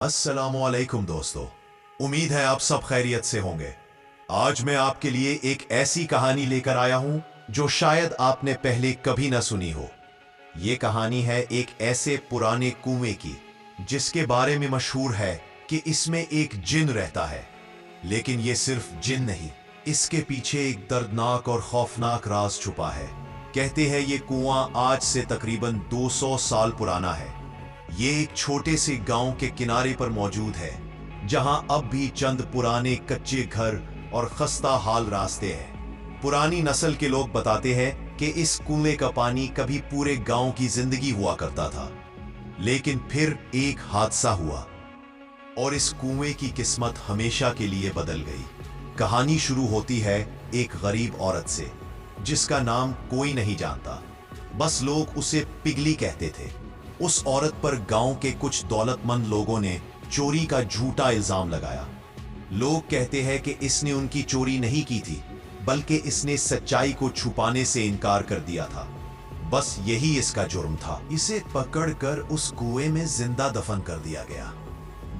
अस्सलामुअलैकुम दोस्तों, उम्मीद है आप सब खैरियत से होंगे। आज मैं आपके लिए एक ऐसी कहानी लेकर आया हूं जो शायद आपने पहले कभी न सुनी हो। ये कहानी है एक ऐसे पुराने कुएं की जिसके बारे में मशहूर है कि इसमें एक जिन रहता है। लेकिन ये सिर्फ जिन नहीं, इसके पीछे एक दर्दनाक और खौफनाक राज छुपा है। कहते हैं ये कुआं आज से तकरीबन 200 साल पुराना है। ये एक छोटे से गांव के किनारे पर मौजूद है, जहां अब भी चंद पुराने कच्चे घर और खस्ता हाल रास्ते हैं। पुरानी नस्ल के लोग बताते हैं कि इस कुएं का पानी कभी पूरे गांव की जिंदगी हुआ करता था, लेकिन फिर एक हादसा हुआ और इस कुएं की किस्मत हमेशा के लिए बदल गई। कहानी शुरू होती है एक गरीब औरत से, जिसका नाम कोई नहीं जानता, बस लोग उसे पिगली कहते थे। उस औरत पर गांव के कुछ दौलतमंद लोगों ने चोरी का झूठा इल्जाम लगाया। लोग कहते हैं कि इसने उनकी चोरी नहीं की थी, बल्कि इसने सच्चाई को छुपाने से इनकार कर दिया था। बस यही इसका जुर्म था। इसे पकड़कर उस कुएं में जिंदा दफन कर दिया गया।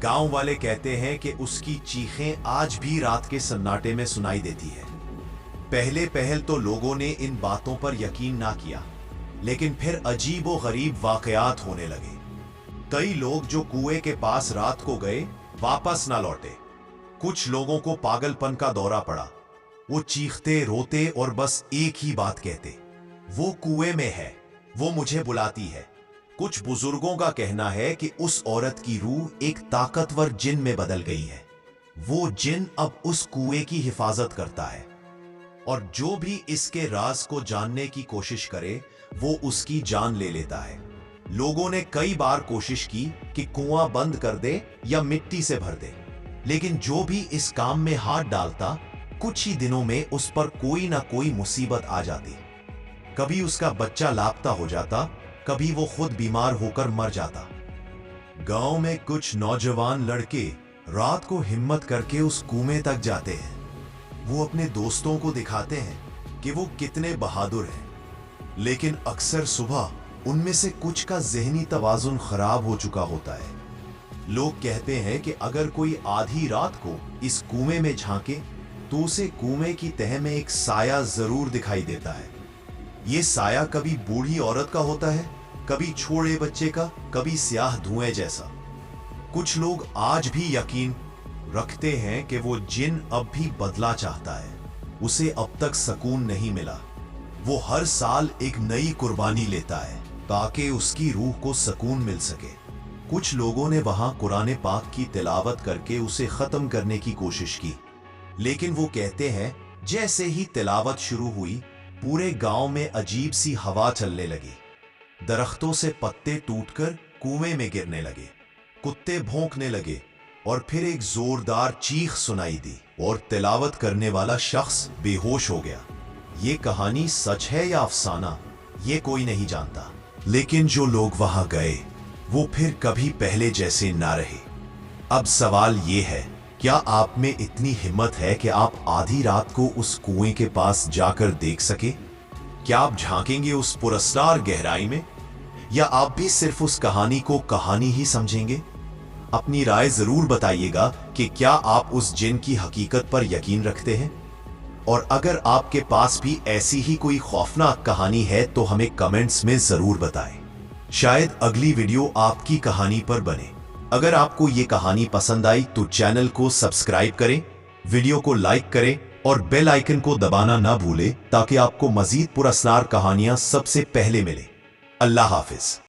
गांव वाले कहते हैं कि उसकी चीखें आज भी रात के सन्नाटे में सुनाई देती है। पहले तो लोगों ने इन बातों पर यकीन ना किया, लेकिन फिर अजीब व गरीब वाकयात होने लगे। कई लोग जो कुएं के पास रात को गए वापस ना लौटे। कुछ लोगों को पागलपन का दौरा पड़ा। वो चीखते रोते और बस एक ही बात कहते, वो कुएं में है, वो मुझे बुलाती है। कुछ बुजुर्गों का कहना है कि उस औरत की रूह एक ताकतवर जिन में बदल गई है। वो जिन अब उस कुएं की हिफाजत करता है, और जो भी इसके राज को जानने की कोशिश करे वो उसकी जान ले लेता है। लोगों ने कई बार कोशिश की कि कुआं बंद कर दे या मिट्टी से भर दे, लेकिन जो भी इस काम में हाथ डालता, कुछ ही दिनों में उस पर कोई ना कोई मुसीबत आ जाती। कभी उसका बच्चा लापता हो जाता, कभी वो खुद बीमार होकर मर जाता। गांव में कुछ नौजवान लड़के रात को हिम्मत करके उस कुएं तक जाते हैं। वो अपने दोस्तों को दिखाते हैं कि वो कितने बहादुर हैं, लेकिन अक्सर सुबह उनमें से कुछ का ज़हनी तवाज़ुन खराब हो चुका होता है। लोग कहते हैं कि अगर कोई आधी रात को इस कुएं में झांके तो उसे कुएं की तह में एक साया जरूर दिखाई देता है। ये साया कभी बूढ़ी औरत का होता है, कभी छोटे बच्चे का, कभी स्याह धुएं जैसा। कुछ लोग आज भी यकीन रखते हैं कि वो जिन अब भी बदला चाहता है। उसे अब तक सुकून नहीं मिला। वो हर साल एक नई कुर्बानी लेता है ताकि उसकी रूह को सुकून मिल सके। कुछ लोगों ने वहां कुरान पाक की तिलावत करके उसे खत्म करने की कोशिश की, लेकिन वो कहते हैं जैसे ही तिलावत शुरू हुई, पूरे गांव में अजीब सी हवा चलने लगी। दरख्तों से पत्ते टूटकर कुएं में गिरने लगे, कुत्ते भौंकने लगे, और फिर एक जोरदार चीख सुनाई दी और तिलावत करने वाला शख्स बेहोश हो गया। ये कहानी सच है या अफसाना, ये कोई नहीं जानता, लेकिन जो लोग वहां गए वो फिर कभी पहले जैसे ना रहे। अब सवाल ये है, क्या आप में इतनी हिम्मत है कि आप आधी रात को उस कुएं के पास जाकर देख सके? क्या आप झांकेंगे उस पुरस्कार गहराई में, या आप भी सिर्फ उस कहानी को कहानी ही समझेंगे? अपनी राय जरूर बताइएगा कि क्या आप उस जिन की हकीकत पर यकीन रखते हैं, और अगर आपके पास भी ऐसी ही कोई खौफनाक कहानी है तो हमें कमेंट्स में जरूर बताएं। शायद अगली वीडियो आपकी कहानी पर बने। अगर आपको ये कहानी पसंद आई तो चैनल को सब्सक्राइब करें, वीडियो को लाइक करें और बेल आइकन को दबाना ना भूलें ताकि आपको मजीद पुरस्कार कहानियां सबसे पहले मिले। अल्लाह हाफिज।